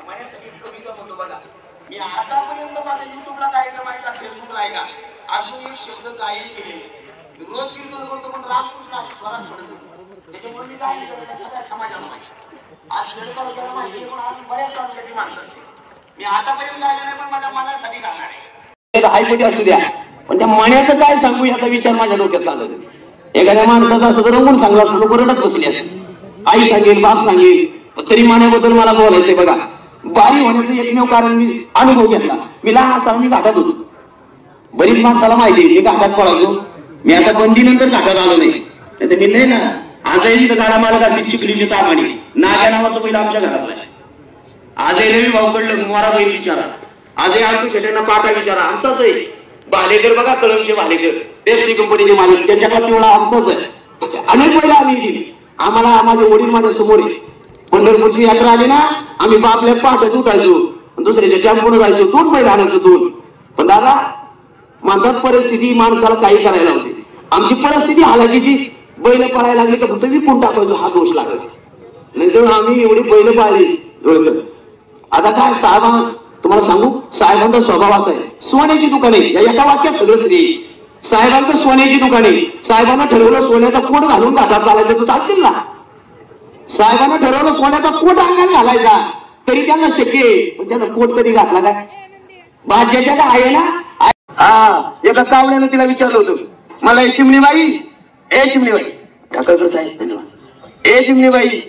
माझ्यासाठी कविता म्हणतो बघा. मी आतापर्यंत माझ्या युट्यूबला कार्यक्रम आहे का फेसबुकला आहे का अजून एक शब्द गायन केलेले. रोज कीर्तन करतो पण रामकृष्ण स्वरात पडतो. त्याच्यामुळे मी गायन करतो समाजाला माहिती. आज जगताला माहिती पण आज बऱ्याच तालुक्याची माणसं. मी आतापर्यंत गायला नाही पण माझ्या मनासाठी गाणार आहे. हायपोटी असू द्या पण त्या मण्याचं काय सांगू याचा विचार माझ्या डोक्यात चालत. एखाद्या माणसाचा असं तर रंगून सांगला असतो कोरडत बसली असते. आई सांगेल बाप सांगेल तरी माण्याबद्दल मला बोलायचंय बघा. बारी होण्याचं एकमेव कारण मी अनुभव घेतला. मी लहान असताना मी घाटात होतो. बरीच माणसाला माहिती मी घाटात पळायचो. मी आता बंदीनंतर घाटात आलो नाही तर मी नाही ना आजही गाडा मला घातली चिखलीची तामाणी नाग्या नावाचं पहिलं आमच्या घरातला आहे. आजही रवी भाऊ कडलं मोरा बैल विचारा. आजही आमच्या शेट्यांना पाटा विचारा आमचाच आहे. भालेकर बघा कळमचे भालेकर पेप्सी कंपनीचे मालक त्यांच्याकडे तेवढा आमचाच आहे. अनेक वेळा आम्ही आम्हाला माझे वडील माझ्या समोर आहे. पंढरपूरची यात्रा आली ना आम्ही बापल्या पाठच उठायचो दुसऱ्याच्या टॅम्पोनं जायचो. दूध बैल आणायचो दूध. पण दादा म्हणतात परिस्थिती माणसाला काही करायला होते. आमची परिस्थिती हालाकीची बैल पळायला लागली तर फक्त विकून टाकायचो हा दोष लागला. नाही तर आम्ही एवढी बैल पाळली. आता काय साहेब तुम्हाला सांगू साहेबांचा स्वभाव असा आहे. सोन्याची दुकाने या एका वाक्यात सगळं श्री. साहेबांचं सोन्याची दुकाने. साहेबांना ठरवलं सोन्याचा कोट घालून घाटात चालायचं तर चालतील ना. साहेबांना ठरवलं सोन्याचा कोट अंगात घालायचा तरी त्यांना शक्य आहे. पण त्याचा कोट कधी घातला काय भाज्याच्या काय आहे ना. हा एका कावल्यानं तिला विचारलं होतं मला चिमणीबाई ए चिमणीबाई ए चिमणीबाई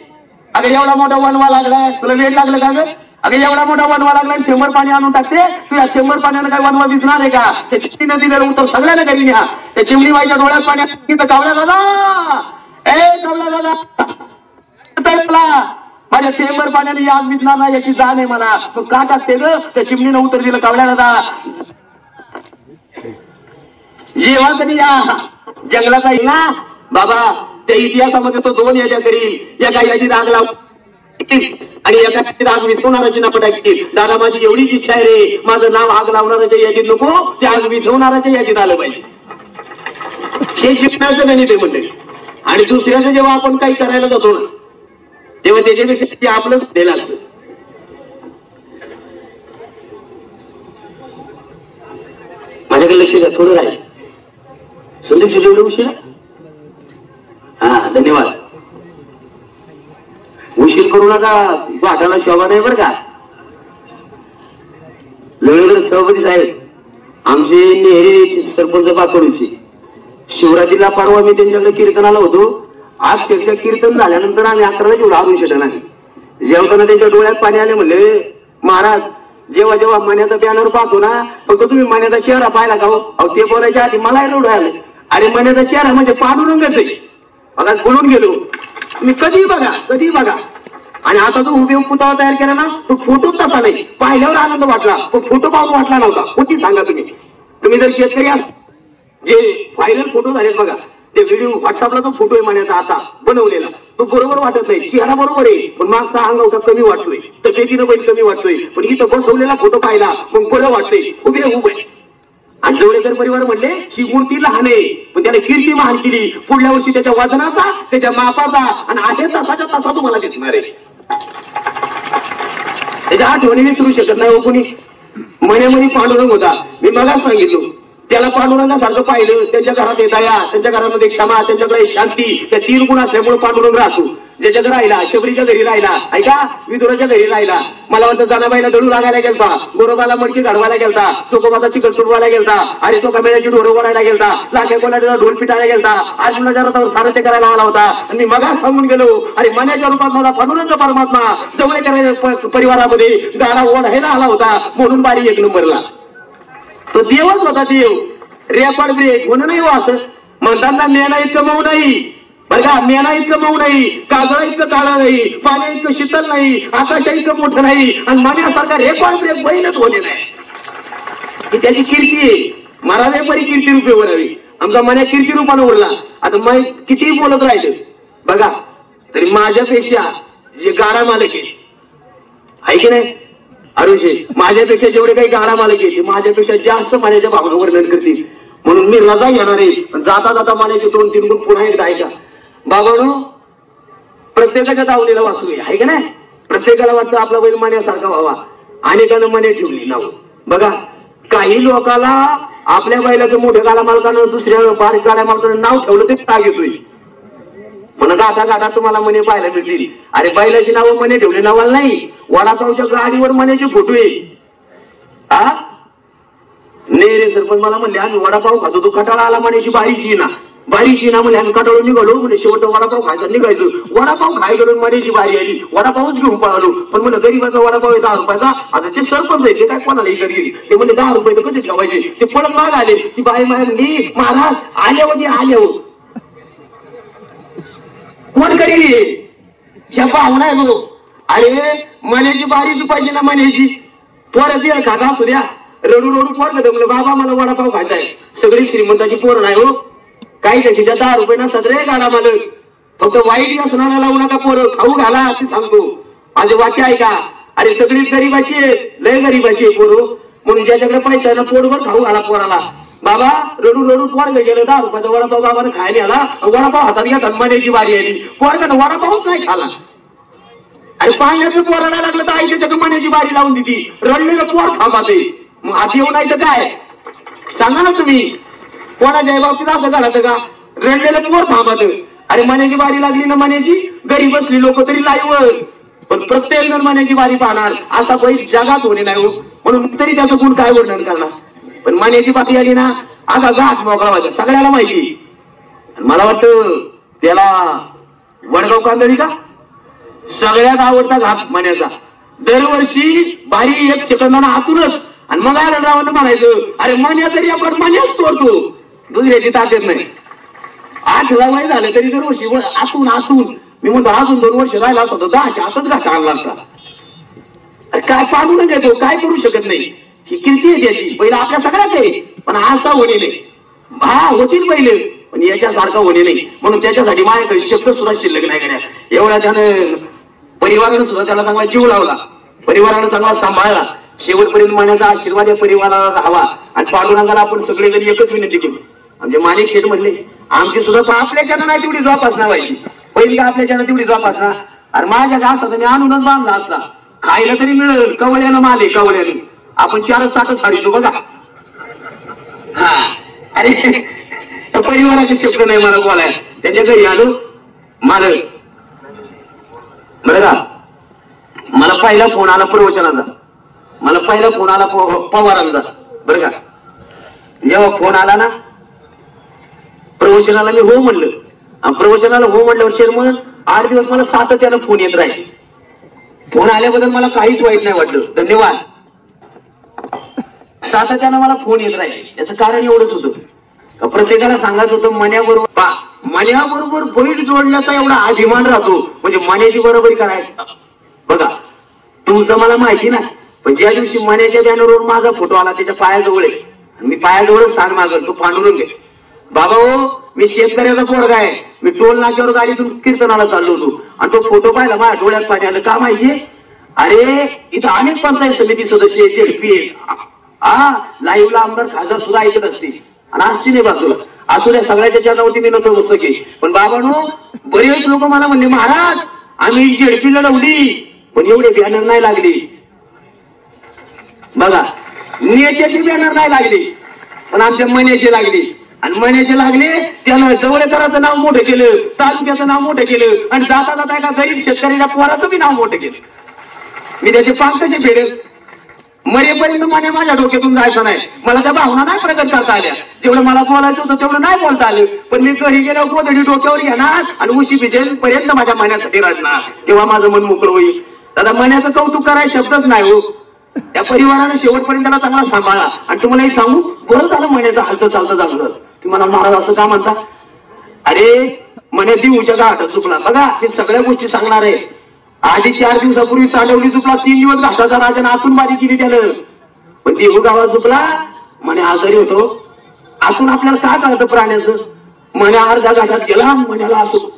अगं एवढा मोठा वनवा लागलाय तुला वेळ लागलं का ग. अगं एवढा मोठा वनवा लागलाय 100 पाणी आणून टाकते तुला 100 पाण्यानं काही वनवा दिसणार आहे का. त्या चिमणीनं दिलेलं उत्तर सगळ्यांना घरी न्या. त्या चिमणीबाईच्या डोळ्यात पाण्यात तिथं कावल्या दादा ए कावल्या दादा माझ्या 100 पाण्याने आज दिसणार नाही याची जाण आहे मला. तू का टाकते ग. त्या चिमणीनं उत्तर दिलं कावल्या दादा जेव्हा कधी या जंगलाचा येईल ना बाबा त्या इतिहासामध्ये तो 2 याच्या करील. एका याची राग लाव आणि एका राग विसवणाराची नाव टाकतील. दादा माझी एवढीच इच्छा आहे रे माझं नाव आग लावणाऱ्याच्या यादीत नको ते आग विसवणाऱ्याच्या यादीत आलं पाहिजे. हे शिकण्याचं गणित आहे म्हणजे. आणि दुसऱ्याचं जेव्हा आपण काही करायला जातो ना तेव्हा त्याच्यापेक्षा ते आपलंच द्यायला लागतं. माझ्याकडे लक्ष द्या थोडं राहील. संदेश जेवढं उशीर हा धन्यवाद. उशीर करू नका वाटायला शोभा नाही बरं का. लवकर सभापती साहेब आमचे नेहरे सरपंच पातोडीचे शिवरात्रीला परवा मी त्यांच्याकडे कीर्तनाला होतो. आज शेवटच्या कीर्तन झाल्यानंतर आम्ही 11ला जेवढा आणू शकत नाही. जेवताना त्यांच्या डोळ्यात पाणी आले. म्हणले महाराज जेव्हा जेव्हा मण्याचा बॅनर पाहतो ना फक्त तुम्ही मण्याचा चेहरा पाहिला का हो. ते बोलायच्या आधी मला एवढं आलं अरे मण्याचा चेहरा म्हणजे पांडुरंगच आहे. बघा बोलून गेलो मी कधी बघा. आणि आता जो हुबेहूब पुतळा तयार केला ना तो फोटोच तसा नाही. पाहिल्यावर आनंद वाटला तो फोटो पाहून वाटला नव्हता. कुठे सांगा तुम्ही जर शेतकरी जे व्हायरल फोटो झालेत बघा ते व्हिडिओ व्हॉट्सअपला जो फोटो आहे मण्याचा आता बनवलेला तो बरोबर वाटत नाही. चेहरा बरोबर आहे पण मागचा अंगावटा कमी वाटतोय. तब्येतीनं बैल कमी वाटतोय. पण इथं बसवलेला फोटो पाहिला मग बरं वाटतंय हुबेहूब आहे. आणि जवळेकर परिवार म्हणले ही मूर्ती लहान आहे पण त्याने कीर्ती महान केली. पुढल्या वर्षी त्याच्या वजनाचा त्याच्या मापाचा आणि आहे तसाच्या तसा तुम्हाला दिसणार आहे. त्याच्या आठवणी विसरू शकत नाही. कोणी महिन्यामध्ये पांडुरंग होता. मी मलाच सांगितलं त्याला पांडुरंगासारखं पाहिलं. त्यांच्या घरात दया त्यांच्या घरामध्ये क्षमा त्यांच्याकडे शांती त्या 3 गुण असल्यामुळे पांडुरंग राहतो. ज्याच्याकडे राहिला शबरीच्या घरी राहिला ऐका विदुराच्या घरी राहिला. मला वाटतं जानाबाईला दळू लागायला गेलता. गोरोबाला मडकी घडवायला गेलता. चोकोबाचा चिकन सुरवायला गेलता. आणि तो कमेळ्याची ढोरं ओढायला गेलता. लाखे कोणाला ढोल पिटायला गेलता. आज मुलाच्या रथावर सारथ्य करायला आला होता. आणि मी मगाच सांगून गेलो आणि मनाच्या रूपात मला पांडुरंग परमात्मा जवळच्या परिवारामध्ये गाडा ओढायला आला होता म्हणून बारी 1 नंबरला. तो देवच होता देव. रेकॉर्ड ब्रेक म्हणून नाही असं म्हणताना मेना इतकं मऊ नाही बरं का. मेना इतकं मऊ नाही काजळा इतकं काळा नाही पाण्या इतकं शीतल नाही आकाशा इतकं मोठं नाही आणि मण्यासारखा रेकॉर्ड ब्रेक बैलच होणे नाही. ही त्याची कीर्ती आहे. महाराज परी कीर्ती रूपे उरावी. आमचा मन्या कीर्ती रूपानं उरला. आता मग किती बोलत राहिलं बघा तरी माझ्यापेक्षा जे गाडा मालक आहे की नाही अरुणजी माझ्यापेक्षा जेवढे काही गाडा मालक आहे माझ्यापेक्षा जास्त मण्याच्या भावना वर्णन करतील. म्हणून मी रजा घेणार आहे. जाता जाता मण्याचे 2-3 गुण पुन्हा एकदा ऐका. बाबांनो प्रत्येकाच्या दावणीला वाचू आहे का नाही. प्रत्येकाला वाटतं आपला बैल मण्यासारखा व्हावा, अनेकानं मने ठेवली नाव. बघा काही लोकाला आपल्या बैलाचं मोठ्या गाडा मालकानं दुसऱ्या बारीक गाड्या मालकानं नाव ठेवलं ते ताग येतोय म्हणून गाथा गाथा तुम्हाला मने पाहायला मिळतील. अरे बैलाची नावं मने ठेवली नावाला नाही, वडापावच्या गाडीवर मण्याचे फोटो आहे. हा नाही रे सरपंच मला म्हणले आम्ही वडापाव खातो, तो कटाळा आला म्हणायची बारीची ना म्हणजे आम्ही कटाळून निघालो म्हणजे शेवट वडापाव खायचा निघायचो. वडापाव खाय गेलो म्हणायची बारी आली, वडापावच घेऊन पळालो. पण म्हणलं गरीबाचा वडापाव आहे 10 रुपयाचा. आता ते सरपंच आहे ते काय कोणाला गेली ते म्हणजे 10 रुपये तर कधी ठेवायचे. ते पळत माग आले, ती बाई म्हणली महाराज आल्यावर आल्यावर कोण करी ह्या पाहुणा आहे गो. अरे मण्याची बारी पाहिजे ना मण्याची पोरं दिल खाता असू द्या. रडू रडू पोर म्हणलं बाबा मला वडापाव खायचा आहे. सगळी श्रीमंताची पोरं नाही हो, काही त्याच्या 10 रुपये नसतात रे गाडा मालक. फक्त वाईट असणारा लावू नका पोरं, खाऊ घाला असे सांगतो. माझे वाक्य ऐका. अरे सगळी गरीबाची आहे, लय गरीबाची आहे पोरं, म्हणून ज्याच्याकडे पैसा आहे ना पोटभर खाऊ घाला पोराला. बाबा रडू रडू पोर गेलं 10 रुपयाचा वडापाव बाबाने खायला आला, वडापाव हातात घ्या मण्याची बारी आली. पोरकडे वडापावच नाही खाला. अरे पाण्याचं पोराला लागलं तर आई त्याच्याकडे मण्याची बारी लावून दिली. रडलेलं पोर थांबाते मग हात येऊ नाही तर काय सांगा ना तुम्ही. कोणाच्या बाबतीत असं झालं का रडलेलं पोर थांबत. अरे मण्याची बारी लागली ना मण्याची घरी बसली लोक तरी लाईव्ह, पण प्रत्येक जण मण्याची बारी पाहणार असा बैल जगात होणे नाही हो. म्हणून तरी त्याचं गुण काय वर्णन करणार. पण मण्याची बारी आली ना असा घाट मोकळा व्हायचा सगळ्याला माहिती. मला वाटतं त्याला वडगाव कांदळी का सगळ्यात आवडता घाट मण्याचा. दरवर्षी बारी 1 सेकंदानं आतूनच आणि मग आनंदरावांना म्हणायचं अरे मण्या तरी आपण मण्याच तोडतो, दुसऱ्याची ताकद नाही. 8ला वय झालं तरी दरवर्षी आतून आतून मी म्हणतो अजून 2 वर्ष राहिला असतो 10च्या आतच घाट आणला असता. काय पाडून देतो काय करू शकत नाही. ही कीर्ती आहे त्याची. पहिला आपल्या सगळ्याच आहे पण असा होणे नाही. हा होतील पहिले पण याच्यासारखा होणे नाही. म्हणून त्याच्यासाठी माझ्याकडे शब्द सुद्धा शिल्लक नाही करण्यात. एवढ्या त्यानं परिवारानं सुद्धा त्याला चांगला जीव लावला, परिवारानं चांगला सांभाळला. शेवटपर्यंत मण्याचा आशीर्वाद या परिवाराला राहावा. आणि पांडुरंगाला आपण सगळे जरी एकच विनंती करू. आमचे माणिक शेठ म्हणले आमची सुद्धा आपल्याच्यानं नाही तेवढी जोपासना व्हायची. पहिली का आपल्याच्यानं तेवढी जोपासना. अरे माझ्या घासाचा मी आणूनच बांधला असता. खायला तरी मिळेल कवळ्यानं माले कवळ्यानं आपण 4 ताटच साडीतो बघा. हा अरे परिवाराचे शब्द नाही मला बोलाय. त्याच्या घरी आलो मालक बरं का मला पहिला फोन आला प्रवचनाचा. मला पहिला फोन आला पवारांचा बरं का. जेव्हा फोन आला ना प्रवचनाला मी हो म्हणलं. प्रवचनाला हो म्हणल्यावर चेअरमन 8 दिवस मला सातत्यानं फोन येत राहील. फोन आल्याबद्दल मला काहीच वाईट नाही वाटलं, धन्यवाद. सातत्यानं मला फोन येत राहील याचं कारण एवढंच होतं प्रत्येकाला सांगायचं होतं मण्याबरोबर बैल जोडण्याचा एवढा अभिमान राहतो म्हणजे मण्याची बरोबरी करायचं. बघा तुमचं मला माहिती नाही पण ज्या दिवशी मण्याच्या बॅनरवर माझा फोटो आला त्याच्या पायाजवळ आहे. मी पायाजवळच सांग मागल तू पांडुरंग घे बाबा हो मी शेतकऱ्याचा पोरगा आहे. मी टोल नाक्यावर गाडीतून कीर्तनाला चाललो होतो आणि तो फोटो पाहिला माझ्या डोळ्यात पाणी आलं. का माहितीये अरे इथं अनेक पंचायत समिती सदस्य जेडपी लाईव्हला आमदार खासदार सुद्धा ऐकत असते आणि असते नाही बाजूला असू द्या सगळ्याच्या चॅनलवरती मी नव्हतं बसतो की. पण बाबांनो बरेच लोक मला म्हणले महाराज आम्ही जेडपीला लावली पण एवढे बॅनर नाही लागली. बघा नेत्याची बॅनर नाही लागली पण आमच्या मण्याची लागली. आणि मण्याचे लागले त्यानं जवळकराचं नाव मोठं केलं, तालुक्याचं नाव मोठं केलं आणि जाता जाता एका गरीब शेतकऱ्याच्या पोराचं बी नाव मोठं केलं. मी त्याचे पांकचे फेडेल मरेपर्यंत मण्या माझ्या डोक्यातून जायचं नाही. मला त्या भावना नाही प्रकट करता आल्या. जेवढं मला बोलायचं होतं तेवढं नाही बोलता आलं. पण मी घरी गेल्यावर कोणतरी डोक्यावर घेणार आणि उशी भिजेल पर्यंत माझ्या मण्यासाठी रडणार तेव्हा माझं मन मोकळं होईल. दादा मण्याचं कौतुक करायला शब्दच नाही हो. त्या परिवाराने शेवटपर्यंत त्याला चांगला सांभाळा. आणि तुम्हाला सांगू बरं झालं मण्याचं हालतं चालतं चांगलं. तुम्हाला महाराज असं का म्हणता अरे मण्या देऊच्या घाटात चुकला. बघा हे सगळ्या गोष्टी सांगणार आहे. आधी 4 दिवसापूर्वी तांडवली चुकला, 3 दिवस घाटाचा राजाने आतून बारी केली त्यानं. पण देहू गावात चुकला म्हणे आजारी होतो. आतून आपल्याला काय कळतं प्राण्याचं. म्हणे अर्धा घाटात गेला म्हण्याला आतून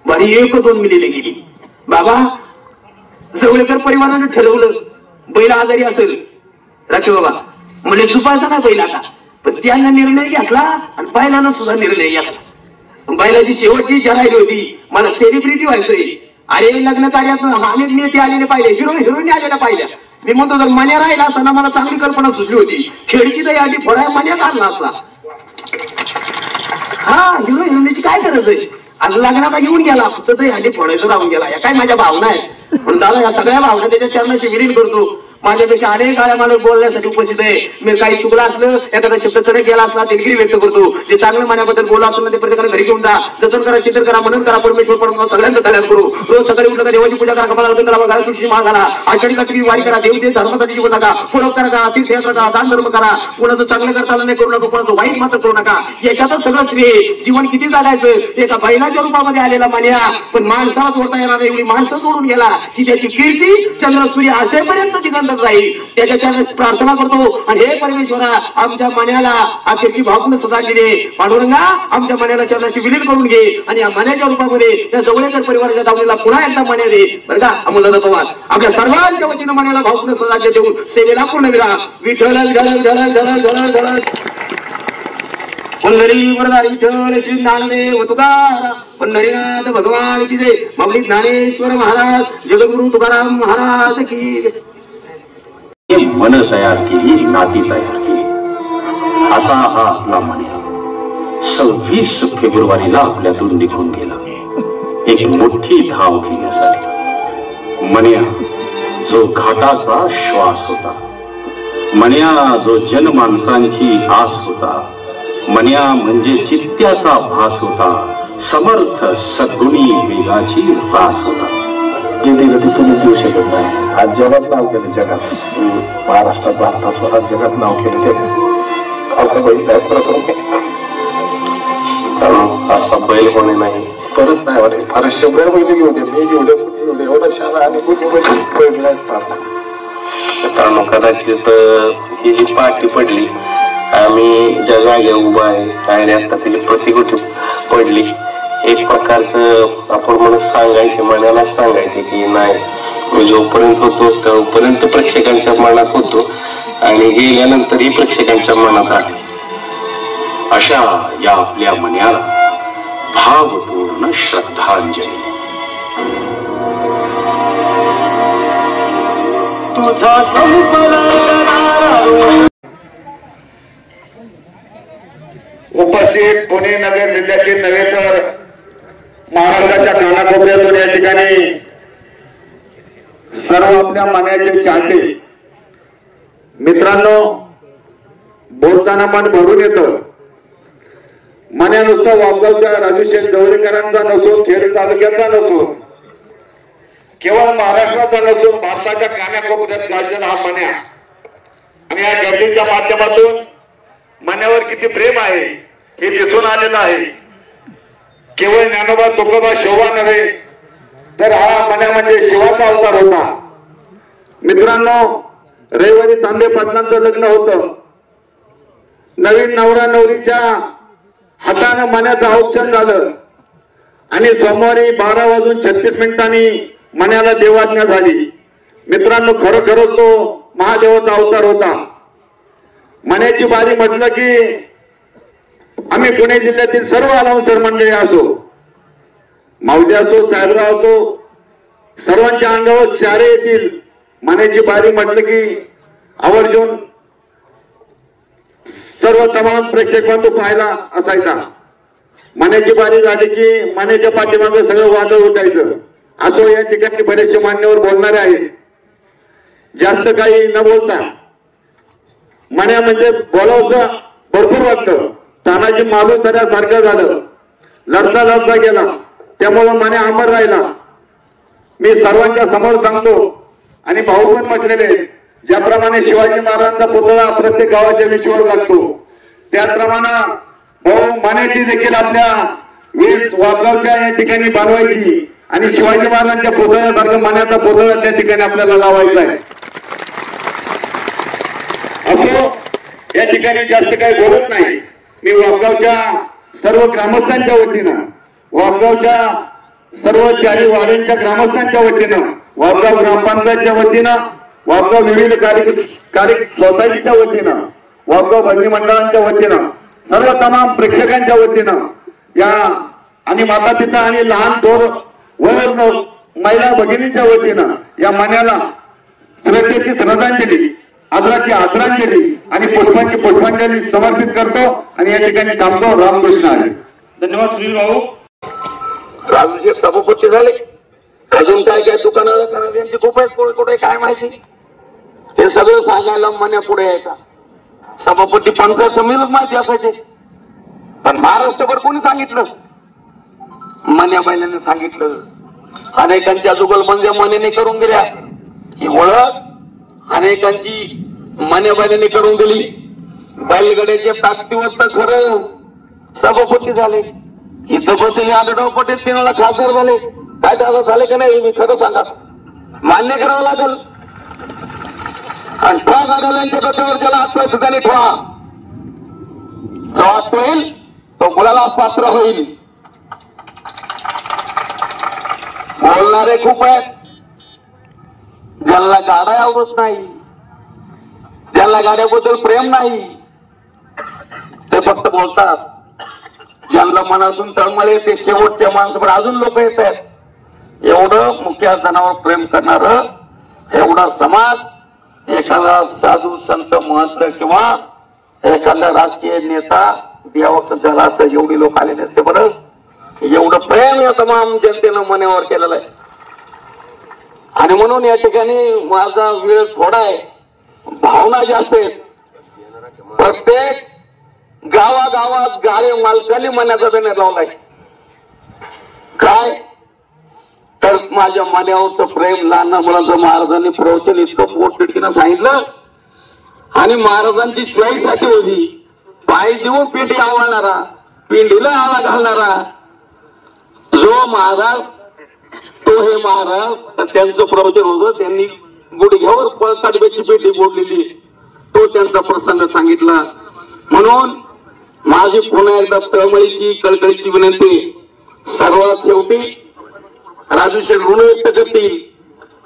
बारी 1-2 मिलीने गेली. बाबा जवळकर परिवारानं ठरवलं बैल आजारी असेल राखे बाबा म्हणजे चुपायचा नाही बैल आता. पण त्यांना निर्णय घेतला आणि बैलानं सुद्धा निर्णय घेतला. बैलाची शेवटची इच्छा राहिली होती मला सेलिब्रिटी व्हायचंय अरे लग्न कार्यात अनेक नेते आलेले पाहिले, हिरोईन आलेल्या पाहिल्या. मी म्हणतो जर मन्या राहिला असताना मला चांगली कल्पना सुचली होती. खेळची तर यादी फोडाय मन्याच आणला असला. हा हिरोईनची काय गरज आहे? आज लग्नाचा येऊन गेला फक्त हल्ली फोडायचं राहून गेला. या काय माझ्या भावना आहेत. म्हणून दादा या सगळ्या भावना त्याच्या चरणाशी विलीन करतो. माझ्यापेक्षा अनेक काळ्या माणूस बोलण्यासाठी उपस्थित आहे. मी काही चुकला असलं, एखादा शब्द चढ गेला असला दिलगिरी व्यक्त करतो. जे चांगलं मनाबद्दल बोला असलं ना ते प्रत्येकाने घरी घेऊन जा. जतन करा, चिंतन करा, मनन करा, परमेश्वर परमेश्वर सगळ्यांचं कल्याण करू. रोज सकाळी उठलं का देवाची पूजा करा, कपाळाला अर्पण करा, घरात तुळशी माळ घाला, आषाढी कात्री वारी करा, देवते धर्मासाठी जीवन नका, परोपकार करा, तीर्थयात्रा करा, दान धर्म करा. कुणाचं चांगलं करता नाही करू नका, कुणाचं वाईट मात्र करू नका. याच्यातच सगळं श्रेय. जीवन किती जगायचं एका बैलाच्या रूपामध्ये आलेला मान्या, पण माणसाला जोडता येणार एवढी माणसं सोडून गेला की त्याची कीर्ती चंद्र सूर्य असेपर्यंत दिगंत राहील. त्याच्या प्रार्थना करतो. आणि हे परमेश्वरा आमच्या मनाला अखेरची भावना सुद्धा दिली. पांडुरंगा आमच्या मनाला चरणाशी विलीन करून घे आणि या मनाच्या रूपामध्ये त्या जवळकर परिवाराच्या दावणीला पुन्हा एकदा मन्या दे बरं का. अमोल पवार आपल्या सर्वांच्या वतीनं मनाला भावपूर्ण सदाचे देऊन सेवेला पूर्ण विरा. विठ्ठल विठ्ठल विठ्ठल विठ्ठल विठ्ठल पंढरी वरदारी विठ्ठल श्री ज्ञानदेव तुकाराम पंढरीनाथ भगवान की जय. माऊली ज्ञानेश्वर महाराज जगद्गुरु तुकाराम महाराज की जय. मन तयार केली, नाती तयार केली. असा हा आपला मन्या 26 फेब्रुवारीला आपल्यातून निघून गेला एक मोठी धाव घेण्यासाठी. मन्या जो घाटाचा श्वास होता, मन्या जो जनमानसांची आस होता, मन्या म्हणजे चित्त्याचा भास होता, समर्थ सद्गुणी वेगाची रास होता. जे गती तुम्ही देऊ शकत नाही. आज जगात नाव केलं, जगात महाराष्ट्रात भारतात स्वतः जगात नाव केलं ते असं बैल असा बैल कोणी नाही परत नाही वाटे. फार 100 बैल घेऊन दे, मी घेऊन दे, एवढा शाळा आणि मित्रांनो कदाचित ही जी पाठी पडली, आम्ही ज्या जागेवर उभा आहे आणि आता त्याची प्रतिकृती पडली, एक प्रकारचं आपण म्हणून सांगायचे, मनाला सांगायचे की नाही मी जोपर्यंत होतो तोपर्यंत प्रेक्षकांच्या मनात होतो आणि गेल्यानंतरही प्रेक्षकांच्या मनात आहे. अशा या आपल्या मन्याला भावपूर्ण श्रद्धांजली. तुझा उपस्थित पुणे नगर जिल्ह्यातील नव्हे तर महाराष्ट्राच्या कानाकोपऱ्यातून या ठिकाणी सर्व आपल्या मनाचे चाहते मित्रांनो, बोलताना मन भरून येतं. मन्या नुसतं वापगावच्या राजूशेठ जवळेकरांचा नसून, खेड तालुक्याचा नसून, केवळ महाराष्ट्राचा नसून भारताच्या कानाकोपऱ्यात गाजलेला हा मन्या. आणि या गर्दीच्या माध्यमातून मन्यावर किती प्रेम आहे हे दिसून आलेलं आहे. केवळ ज्ञानोबा तुकोबा शोभा नव्हे तर हा मन्या म्हणजे शिवाचा अवतार होता. मित्रांनो, रविवारी तांबे पाटलांचं लग्न होतं. नवीन नवरा नवरीच्या हातानं मन्याचं औक्षण झालं आणि सोमवारी 12:36 मन्याला देवाज्ञा झाली. मित्रांनो, खरोखरच तो महादेवाचा अवतार होता. मन्याची बारी म्हटलं की आम्ही पुणे जिल्ह्यातील सर्व अलाउन्सर मंडळी असो, माऊली असो, साहेबराव असो, सर्वांच्या अंगावर चारे येतील. मन्याची बारी म्हटलं की आवर्जून सर्व तमाम प्रेक्षक बंधू पाहायला असायचा. मन्याची बारी झाली की मन्याच्या पाठीमागे सगळं वादळ उठायचं. असो, या ठिकाणी बरेचसे मान्यवर बोलणारे आहेत. जास्त काही न बोलता मन्या म्हणजे बोलावचं भरपूर वाटतं. तानाजी मालुसऱ्यासारखं झालं, लढता लढता गेला, त्यामुळं मन्या अमर राहिला. मी सर्वांच्या समोर सांगतो आणि भाऊ पण म्हटलेले, ज्याप्रमाणे शिवाजी महाराजांचा पुतळा प्रत्येक गावाच्या विषयावर लागतो, त्याप्रमाणे भाऊ मन्याची देखील आपल्या वीर वाघगावच्या या ठिकाणी बनवायची आणि शिवाजी महाराजांच्या पुतळ्यासारखं मन्याचा पुतळा त्या ठिकाणी आपल्याला लावायचा आहे. असो, या ठिकाणी जास्त काही बोलत नाही. मी वाघगावच्या सर्व ग्रामस्थांच्या वतीनं, वाघगावच्या सर्व चारी वाड्यांच्या ग्रामस्थांच्या वतीनं, वाघगाव ग्रामपंचायतच्या वतीनं, वाघगाव विविध कार्य सोसायटीच्या वतीनं, वाघगाव भजनी मंडळांच्या वतीनं, सर्व तमाम प्रेक्षकांच्या वतीनं या आणि माता पिता आणि लहान थोर वर महिला भगिनीच्या वतीनं या मान्याला श्रद्धेची श्रद्धांजली, आदराची आदरांजली आणि पुष्पांची पुष्पांजली समर्पित करतो आणि या ठिकाणी थांबतो. रामकृष्ण हरी. धन्यवाद सुनील भाऊ. राजूचे सभापती झाले. अजून काय काय दुकानाला त्यांची खूप आहेत, कुठे काय माहिती, हे सगळं सांगायला मन्या पुढे यायचा. सभापती पंचायत समितीला माहिती असायचे, पण महाराष्ट्रभर कोणी सांगितलं? मन्या बैलांनी सांगितलं. अनेकांच्या जुगलबंद्या मन्याने करून दिल्या. ही ओळख अनेकांची मन्या बैलांनी करून दिली. बैलगड्याच्या ताकदीवर तर खरं सभापती झाले. इथं बसले आढळराव पटेल 3 वेळा खासदार झाले. काय त्याला झाले का नाही मी खरं सांगा, मान्य करावं लागेल. आणि ठा गाड्यांच्या डोक्यावर ज्याला आत्मा सुद्धा ठेवा, जो आत्म होईल तो गुलाला पात्र होईल. बोलणारे खूप आहेत, ज्यांना गाड्या आवडत नाही, ज्यांना गाड्याबद्दल प्रेम नाही, ते फक्त बोलतात. ज्यांना मनातून तळमळे ते शेवटच्या माणसावर अजून लोक येत आहेत. एवढं मुख्य जनावर प्रेम करणार एवढा समाज, एखादा साधू संत महंत किंवा एखादा राजकीय नेता देवाचं झाला असं एवढी लोक आले नसते. बरं, एवढं प्रेम या तमाम जनतेनं मनावर केलेलं आहे. आणि म्हणून या ठिकाणी माझा वेळ थोडा आहे, भावना जास्त आहेत. प्रत्येक गावागावात गाळे मालकांनी मनाचा बॅनर लावलाय. काय तर माझ्या मनावरचं प्रेम, लहान मुलांचं महाराजांनी प्रवचन इतकं पोटतिडकीनं सांगितलं. आणि महाराजांची शिवाईसाठी होती, पाय देऊन पेटी आवळणारा, पिंडीला आळा घालणारा जो महाराज, तो हे महाराज. त्यांचं प्रवचन होतं, त्यांनी गुडघ्यावर ताडब्याची पेटी बोललेली, तो त्यांचा प्रसंग सांगितला. म्हणून माझी पुन्हा एकदा तळमळीची कळकळीची विनंती, सर्वात शेवटी राजूशेठ ऋण व्यक्त करतील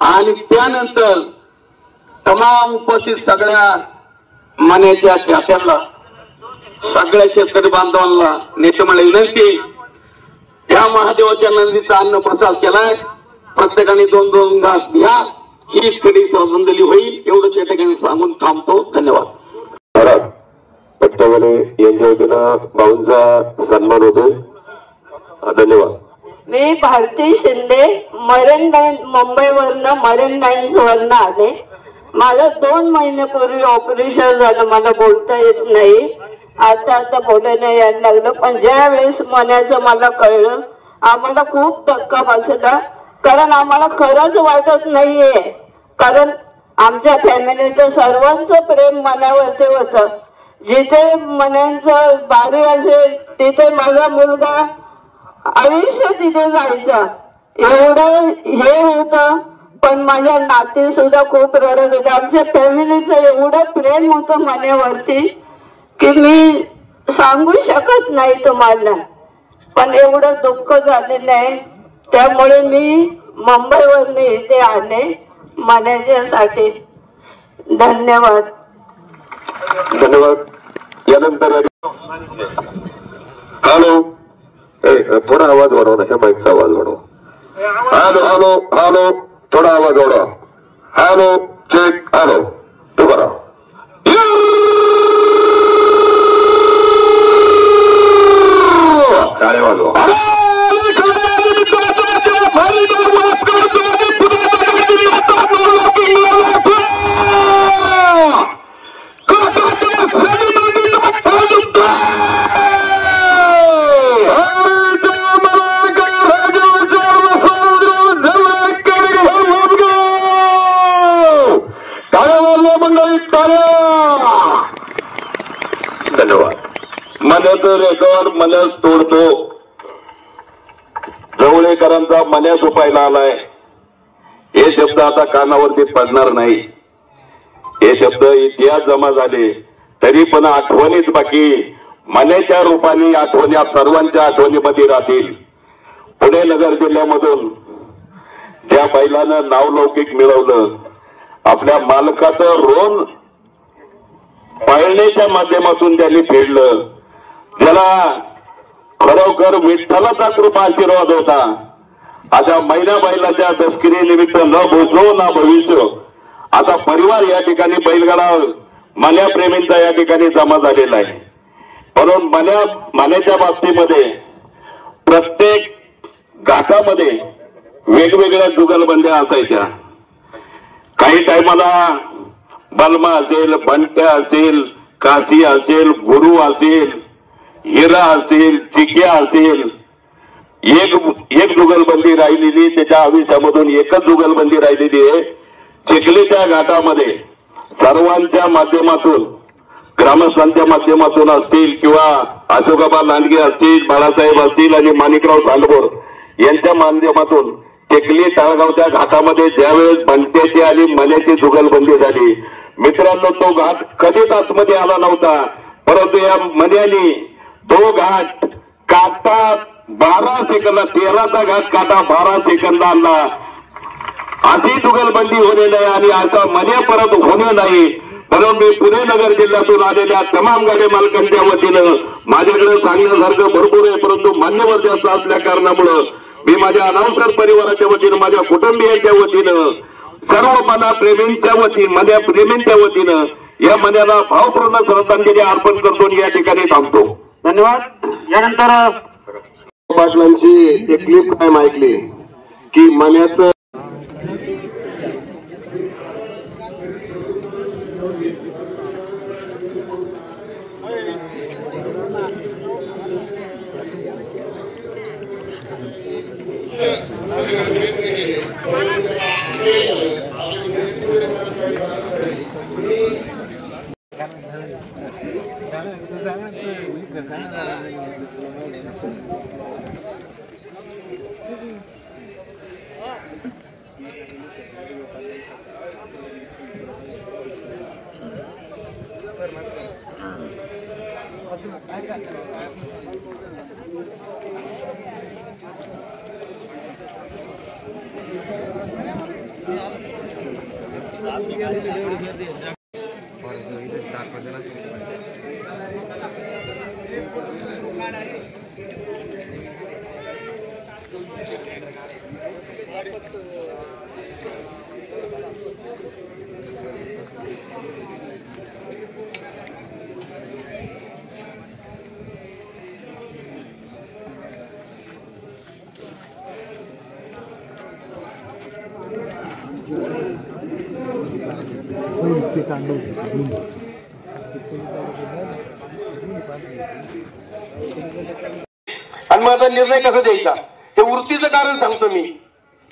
आणि त्यानंतर तमाम उपस्थित सगळ्या मनाच्या चाहत्यांना, सगळ्या शेतकरी बांधवांना नेते विनंती, या महादेवाच्या नंदीचा अन्न प्रसाद केलाय, प्रत्येकाने 2-2 घास घ्या, ही स्थिती श्रद्धांजली होईल. एवढंच या ठिकाणी सांगून थांबतो. धन्यवाद. पट्टावाले यांच्या वतीनं भाऊंचा सन्मान होतो. धन्यवाद. मी भारती शिंदे, मरीन लाईन मुंबईवरनं मरीन लाईन्स वरनं आले. माझं 2 महिन्यापूर्वी ऑपरेशन झालं, मला बोलता येत नाही. आता बोलायला यायला लागलं. पण ज्या वेळेस मनाचं मला कळलं, आम्हाला खूप धक्का बसला. कारण आम्हाला खरंच वाटत नाहीये, कारण आमच्या फॅमिलीचं सर्वांचं प्रेम मनावरती होतं. जिथे मनांचं बारी असेल तिथे माझा मुलगा आयुष्य तिथे जायचं, एवढं हे होतं. पण माझ्या नाती सुद्धा खूप रडत होते. आमच्या फॅमिलीचं एवढं प्रेम होतं मनावरती की मी सांगू शकत नाही तुम्हाला. पण एवढं दुःख झालेलं आहे, त्यामुळे मी मुंबईवरून इथे आले मनाच्यासाठी. धन्यवाद. धन्यवाद. यानंतर हॅलो, थोडा आवाज वाढवा ना, माईकचा आवाज वाढवा. हॅलो हॅलो हॅलो, थोडा आवाज वाढवा. Hello check. हॅलो, तू करा. टाळे वाजवा. धन्यवाद. मनाचं रेकॉर्ड मनास तोडतो. जवळेकरांचा मन्या झोपायला आलाय, हे शब्द आता कानावरती पडणार नाही. हे शब्द इतिहास जमा झाले तरी पण आठवणीच बाकी, मन्याच्या रूपाने आठवणी सर्वांच्या आठवणीमध्ये राहतील. पुणे नगर जिल्ह्यामधून ज्या बैलानं नावलौकिक मिळवलं, आपल्या मालकाचं ऋण पाळण्याच्या माध्यमातून त्यांनी फेडलं, ज्याला खरोखर विठ्ठलाचा कृपा आशीर्वाद होता. अशा मैना बैलाच्या तस्करी निमित्त न भोसलो ना भविष्य आता परिवार या ठिकाणी बैलगाडा मन्या प्रेमींचा या ठिकाणी जमा झालेला आहे. म्हणून मन्याच्या बाबतीमध्ये प्रत्येक घाटामध्ये वेगवेगळ्या जुगलबंद्या असायच्या. काही टायमाला बलमा असेल, बंट्या असेल, काशी असेल, गुरु असेल, हिरा असेल, चिक्या असेल, एक जुगलबंदी राहिलेली. त्याच्या आयुष्यामधून एकच जुगलबंदी राहिलेली आहे. चिखलीच्या घाटामध्ये सर्वांच्या माध्यमातून, ग्रामस्थांच्या माध्यमातून असतील किंवा अशोकबा लांडगे असतील, बाळासाहेब असतील आणि माणिकराव सांडभोर यांच्या माध्यमातून चिखली तळगावच्या घाटामध्ये ज्यावेळेस बंट्याची आणि मन्याची जुगलबंदी झाली, मित्रांनो तो घाट कधीच आतमध्ये आला नव्हता. परंतु या मन्यानी तो घाट काटा 12 सेकंद, 13चा घाट काटा 12 सेकंद आणला. अशी जुगलबंदी होणे नाही आणि असा मन्या परत होणे नाही. म्हणून मी पुणे नगर जिल्ह्यातून आलेल्या तमाम गाडी मालकांच्या वतीनं, माझ्याकडे सांगण्यासारखं भरपूर आहे परंतु मान्यवर जास्त असल्या कारणामुळं मी माझ्या अनाउन्सर परिवाराच्या वतीनं, माझ्या कुटुंबियांच्या वतीनं, सर्व मना प्रेमींच्या वतीनं, मन्या प्रेमींच्या वतीनं या मन्याला भावपूर्ण श्रद्धांजली अर्पण करतो या ठिकाणी थांबतो. धन्यवाद. यानंतर पाटलांची एक क्लिप टाइम ऐकली की मन्याचं आणि माझा निर्णय कसा द्यायचा हे वृत्तीचं कारण सांगतो मी.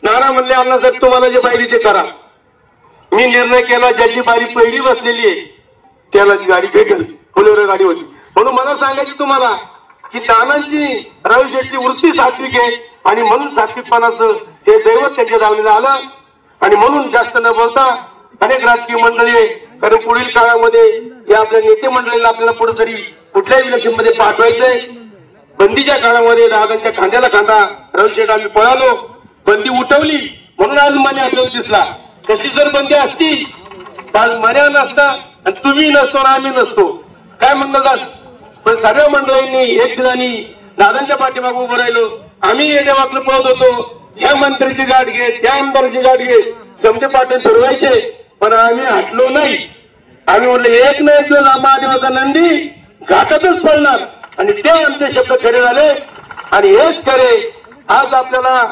नाना म्हणले अण्णासाहेब तुम्हाला जे पाहिजे ते करा. मी निर्णय केला ज्याची बारी पहिली बसलेली आहे त्याला ती गाडी भेटेल. फुलेवर गाडी होती. म्हणून मला सांगायची तुम्हाला की नानांची रविशेठची वृत्ती सात्विक आहे आणि म्हणून सात्विकपणाचं हे दैवत त्यांच्या दावणीला आलं. आणि म्हणून जास्त न बोलता अनेक राजकीय मंडळी आहे, कारण पुढील काळामध्ये या आपल्या नेते मंडळीला आपल्याला पुढे तरी कुठल्याही इलेक्शन मध्ये पाठवायचंय. बंदीच्या काळामध्ये दादांच्या खांद्याला खांदा रविशेठ आम्ही पळालो, बंदी उठवली म्हणून आज मन्या आपल्याला दिसला. तशी जर बंदी असती तर आज मन्या नसता आणि तुम्ही नसतो आणि आम्ही नसतो. काय म्हणलं पण सगळ्या मंडळींनी एक दिनाने दादांच्या पाठीमागे उभं राहिलो. आम्ही येण्या वाकलं पळत होतो, ह्या मंत्र्याची गाठ घे, त्या आमदाराची गाठ घे, समजे पाटील ठरवायचे पण आम्ही हटलो नाही. आम्ही म्हणलं एक नाही दिवस महादेवाचा नंदी घाटातच पडणार आणि ते आमचे शब्द खरे झाले. आणि हेच खरे आज आपल्याला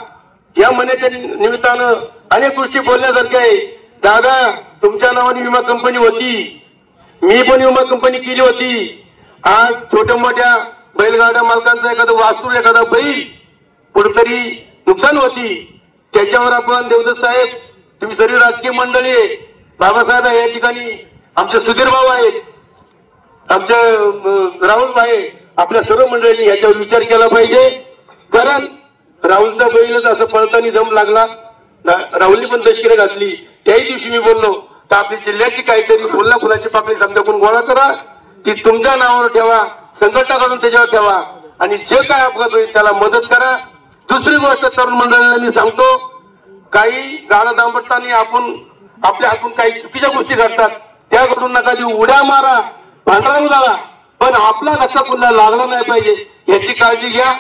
या मन्याच्या निमित्तानं अनेक गोष्टी बोलण्यासारख्या आहे. दादा तुमच्या नावाने विमा कंपनी होती, मी पण विमा कंपनी केली होती. आज छोट्या मोठ्या बैलगाड्या मालकांचा एखादं वास्तू एखादा बैल कुठतरी नुकसान होती त्याच्यावर आपण देवदत्त साहेब तुम्ही सर्व राजकीय मंडळी आहे, बाबासाहेब आहे, या ठिकाणी आमचे सुधीर भाऊ आहेत, आमचे राहुल भाई, आपल्या सर्व मंडळींनी याच्यावर विचार केला पाहिजे. कारण राहुलचा बैलच असं पळताना जम लागला. राहुलनी पण दशकिरे घातली. त्याही दिवशी मी बोललो तर आपली जिल्ह्याची काहीतरी फुलना फुलाची पाकळी समजाकून गोळा करा, ती तुमच्या नावावर ठेवा, संघटना काढून त्याच्यावर ठेवा आणि जे काय अपघात होईल त्याला मदत करा. दुसरी गोष्ट तरुण मंडळींना मी सांगतो, काही गाडा दांबटताना आपण आपल्या हातून काही चुकीच्या गोष्टी घडतात त्या करून नका देऊ. उड्या मारा, पांढरा उडाला, पण आपला धक्का पुन्हा लागला नाही पाहिजे याची काळजी घ्या.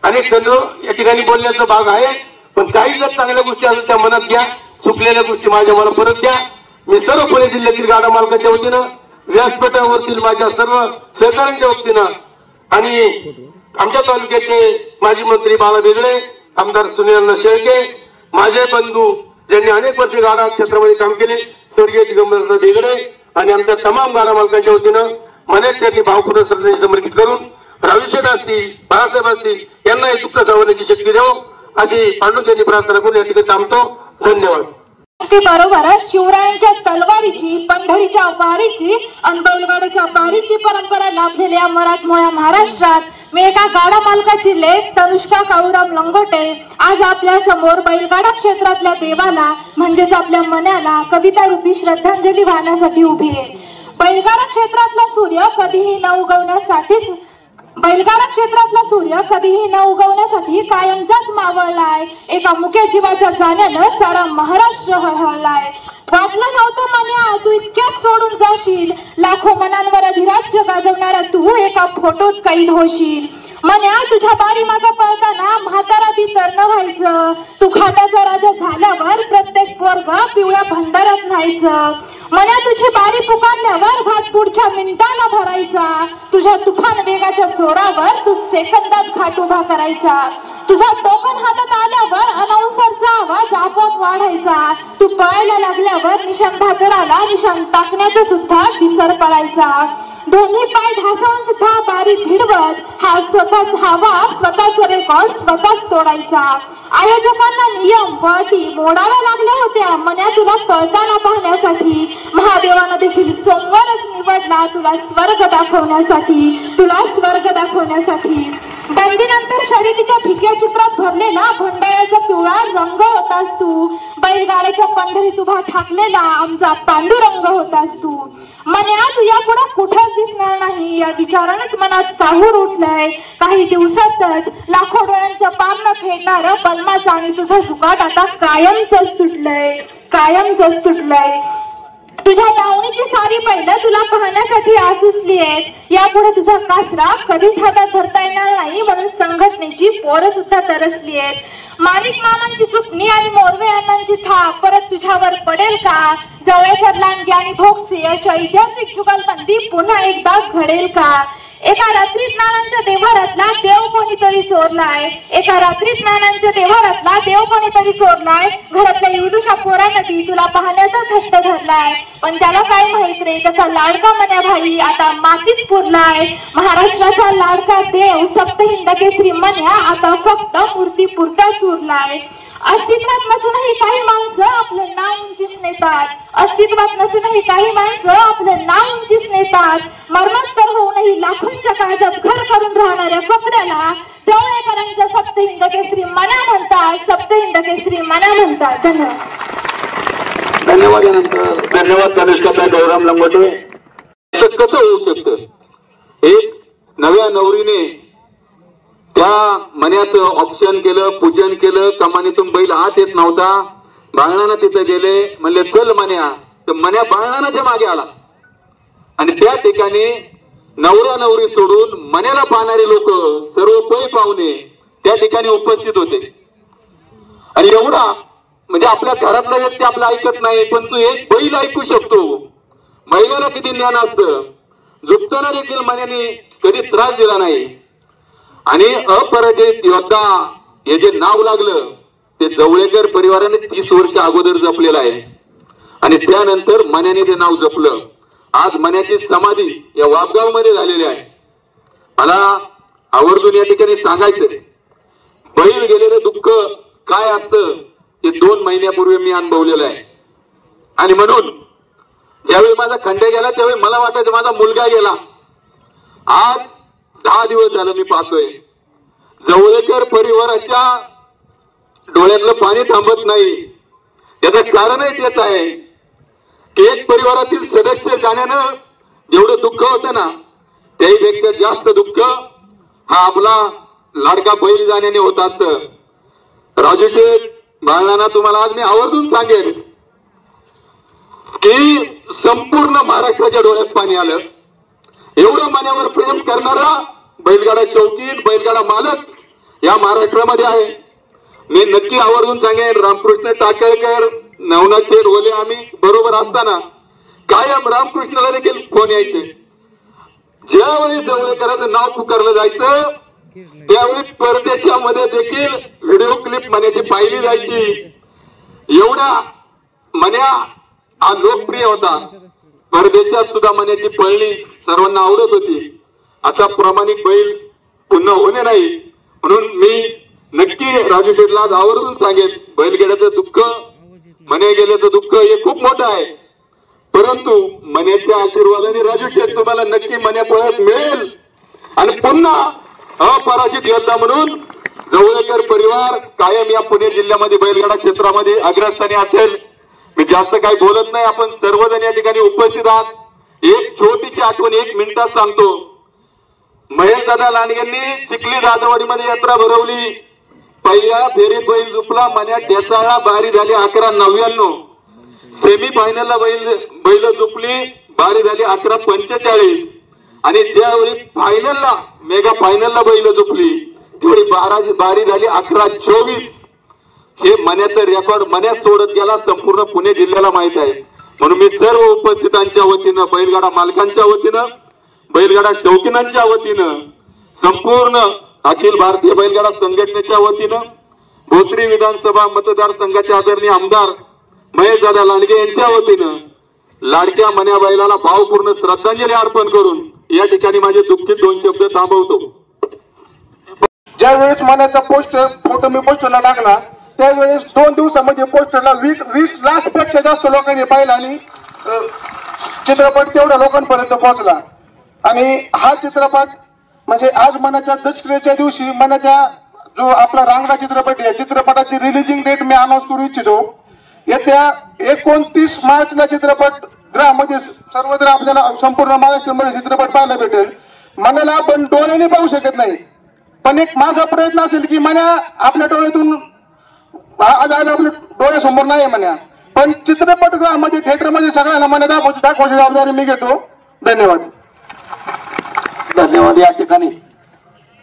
अनेक जण या ठिकाणी बोलण्याचा भाग आहे पण काही जर चांगल्या गोष्टी असतील त्या मनात घ्या, चुकलेल्या गोष्टी माझ्या मला परत द्या. मी सर्व पुणे जिल्ह्यातील गाडा मालकाच्या वतीनं, व्यासपीठावरील माझ्या सर्व सहकाऱ्यांच्या वतीनं आणि आमच्या तालुक्याचे माजी मंत्री बाळा बेगडे, आमदार सुनील शेळके, माझे बंधू ज्यांनी अनेक वर्षे गाडा क्षेत्रामध्ये काम केले, स्वर्गीय दिगंबर बेगडे आणि आमच्या तमाम गाडा मालकांच्या वतीनं मनेशची भावपूर्ण श्रद्धांजली समर्पित करून रावीशेठ असतील, बाळासाहेब असतील यांना हे दुःख सावरण्याची शक्ती देऊ अशी पांडुरंगाची प्रार्थना करून या ठिकाणी थांबतो. धन्यवाद. बरोबरच शिवरायांच्या तलवारीची, पंढरीच्या वारीची आणि बैलगाड्याच्या वारीची परंपरा लाभलेल्या मराठमोळ्या महाराष्ट्रात मी एका गाडा मालकाची लेक तनुष्का काळूराम लंगोटे आज आपल्या समोर बैलगाडा क्षेत्रातल्या देवाला म्हणजेच आपल्या मनाला कविता रूपी श्रद्धांजली वाहण्यासाठी उभी आहे. बैलगाडा क्षेत्रातला सूर्य कधीही न उगवण्यासाठी कायमचाच मावळलाय. एका मुख्य जीवाच्या जाण्यानं सारा महाराष्ट्र हळहळलाय. वाटलं नव्हतं मन्या तू इतक्यात सोडून जाशील, लाखो मनांवर अधिराज्य गाजवणारा तू एका फोटोत कैद होशील. मन्या तुझ्या बारी मागं पळताना म्हातारा ती तरण व्हायचं. तू खात्याचा राजा झाल्यावर प्रत्येक पोरगा पिवळ्या भंडारात न्हायचं. मन्या तुझी बारी पुकारल्यावर घाट पुढच्या मिनिटाला भरायचा. तुझ्या तुफान वेगाच्या जोरावर तू सेकंदात घाट उभा करायचा. तुझा टोकन हातात आल्यावर अनाउन्सरचा आवाज आपोआप वाढायचा. तू पळायला लागल्यावर निशाण भाजराला निशाण टाकण्याचा सुद्धा विसर पडायचा. दोन्ही पाय ढासळून सुद्धा बारी भिडवत हा स्वतःच हवा, स्वतःच रेकॉर्ड स्वतःच तोडायचा. आयोजकांना नियम अटी मोडाव्या लागल्या होत्या मन्या तुला पळताना पाहण्यासाठी. महादेवानं देखील सोमवारच निवडला तुला स्वर्ग दाखवण्यासाठी. बंदीनंतर शर्यतीच्या फिक्या चित्रात भरलेला भंडाऱ्याचा पिवळा रंग होतास तू. बैलगाड्याच्या पंढरीत उभा ठाकलेला आमचा पांडुरंग होतास तू. मन्या तू यापुढे कुठंच दिसणार नाही या विचारानेच मनात काहूर उठलंय. काही दिवसातच लाखो डोळ्यांचं पारणं फेडणारं बलमाचं आणि तुझं जुगाट आता कायमच सुटलंय. तुझ्या दावणीची सारी पहिलं तुला पाहण्यासाठी आसुसली आहेत. यापुढे तुझा कासरा कधीच हातात धरता येणार नाही म्हणून संघटनेची पोरं सुद्धा तरसली आहेत. माणिक मामांची सुकणी आणि मोरवे अण्णांची थाप परत तुझ्यावर पडेल का? जवळेश्वर लांडगे आणि भोगसे अशा ऐतिहासिक जुगलबंदी पुन्हा एकदा घडेल का? एका रात्रीत नानांच्या देव्हारातला देव कोणीतरी चोरलाय. घरातल्या युदुषा पोरांनी तुला पाहण्याचा हट्ट धरलाय. पण त्याला काय माहित रे त्याचा लाडका मन्या भाई आता मातीत पुरलाय. महाराष्ट्राचा लाडका देव सप्तहिंद केसरी मन्या आता फक्त मूर्ती पुरताच उरलाय. अस्तित्वात नसूनही काही माणसं आपलं नाव उंचीस नेतात. मरणोत्तर होऊनही लाखोंच्या काळजात घर करून राहणाऱ्या कपड्याला जवळेकरांचा सप्तहिंद केसरी मन्या म्हणतात. धन्यवाद तनुष्काताई गौराम लंगोटे. कसं होऊ शकतं? एक नव्या नवरीने त्या मन्याचं ऑप्शन केलं, पूजन केलं. कमानीतून बैल आत येत नव्हता. बाळणानं तिथे गेले, म्हणले चल मन्या. तर मन्या बाळणाच्या मागे आला आणि त्या ठिकाणी नवरा नवरी सोडून मन्याला पाहणारे लोक सर्व पै पाहुणे त्या ठिकाणी उपस्थित होते. आणि एवढा म्हणजे आपल्या घरातला व्यक्ती आपलं ऐकत नाही पण तू एक बैल ऐकू शकतो. महिलेला किती ज्ञान असतं. झुकताना देखील मन्याने कधी त्रास दिला नाही. आणि अपराजित योद्धा हे जे नाव लागलं ते जवळेकर परिवाराने 30 वर्ष अगोदर जपलेलं आहे. आणि त्यानंतर मन्याने ते नाव जपलं. आज मन्याची समाधी या वापगाव मध्ये झालेली आहे. मला आवर्जून या ठिकाणी सांगायचं बैल गेलेलं दुःख काय असतं हे 2 महिन्यापूर्वी मी अनुभवलेलं आहे. आणि म्हणून ज्यावेळी माझा खंड्या गेला त्यावेळी मला वाटायचं माझा मुलगा गेला. आज 10 दिवस झालं मी पाहतोय जवळेकर परिवाराच्या डोळ्यातलं पाणी थांबत नाही. याचं कारणच हेच आहे की एक परिवारातील सदस्य जाण्यानं जेवढं दुःख होतं ना त्याहीपेक्षा जास्त दुःख हा आपला लाडका बैल जाण्याने होत असतं. राजूशेठ बाळणाना तुम्हाला आज मी आवर्जून सांगेन की संपूर्ण महाराष्ट्राच्या डोळ्यात पाणी आलं. एवढं मनावर प्रेम करणारा बैलगाडा शौकीन बैलगाडा मालक या महाराष्ट्रामध्ये आहे. मी नक्की आवर्जून सांगेन, रामकृष्ण टाकळकर, नवनाथ शेठ ओले आम्ही बरोबर असताना कायम रामकृष्णाला देखील फोन यायचे. ज्यावेळी जवळकरांचं नाव पुकारलं जायचं त्यावेळी परदेशामध्ये देखील व्हिडिओ क्लिप मन्याची पाहिली जायची. एवढा मन्या हा लोकप्रिय होता. परदेशात सुद्धा मन्याची पळणी सर्वांना आवडत होती. आता प्रामाणिक बैल पुन्हा होणे नाही, म्हणून मी नक्की राजू शेठला आवर्जून सांगेन, बैलगेड्याचं दुःख, मन्या गेल्याचं दुःख हे खूप मोठं आहे. परंतु मन्याच्या आशीर्वादाने राजू शेठ तुम्हाला नक्की मन्या पळत मिळेल आणि पुन्हा अपराजित योद्धा म्हणून जवळकर परिवार कायम या पुणे जिल्ह्यामध्ये बैलगाडा क्षेत्रामध्ये अग्रस्थानी असेल. मी जास्त काही बोलत नाही, आपण सर्वजण या ठिकाणी उपस्थित आहात. एक छोटीशी आठवण 1 मिनिटात सांगतो. महेश दादा लांडगेंनी चिखली जाधववाडीमध्ये यात्रा भरवली. पहिल्या फेरीत बैल झुपला, मन्या ठेचाळला, बारी झाली 11:99. सेमी फायनलला बैल झुपली, बारी झाली 11:45. आणि त्यावेळी फायनलला मेगा फायनलला बैल झुपली, तेवढी बारी झाली 11:24. हे मन्याचं रेकॉर्ड मन्यात सोडत गेला, संपूर्ण पुणे जिल्ह्याला माहित आहे. म्हणून मी सर्व उपस्थितांच्या वतीनं, बैलगाडा मालकांच्या वतीनं, बैलगाडा शौकीनांच्या वतीनं, संपूर्ण अखिल भारतीय बैलगाडा संघटनेच्या वतीनं, भोसरी विधानसभा मतदारसंघाचे आदरणीय आमदार महेशदादा लांडगे यांच्या वतीनं लाडक्या मन्या बैलाला भावपूर्ण श्रद्धांजली अर्पण करून या ठिकाणी माझे दुःखित 2 शब्द थांबवतो. ज्यावेळेस मन्याचा फोटो मी पोस्टरला टाकला त्यावेळेस 2 दिवसामध्ये पोस्टरला 20 लाखपेक्षा जास्त लोकांनी पाहिला आणि चित्रपट तेवढ्या लोकांपर्यंत पोहोचला. आणि हा चित्रपट म्हणजे आज मन्याच्या दसऱ्याच्या दिवशी मन्याच्या जो आपला रांगडा चित्रपट आहे, चित्रपटाची रिलीजिंग डेट मी अनाऊन्स करू इच्छितो. येत्या 29 मार्चला चित्रपट गृहामध्ये सर्वत्र आपल्याला संपूर्ण महाराष्ट्रामध्ये चित्रपट पाहायला भेटेल. मन्याला आपण डोळ्याने पाहू शकत नाही, पण एक माझा प्रयत्न असेल की मन्या आपल्या डोळ्यातून आज आपल्या डोळ्यासमोर नाही मन्या, पण चित्रपटगृहामध्ये थिएटरमध्ये सगळ्यांना मन्या दाखवायची जबाबदारी मी घेतो. धन्यवाद. धन्यवाद. या ठिकाणी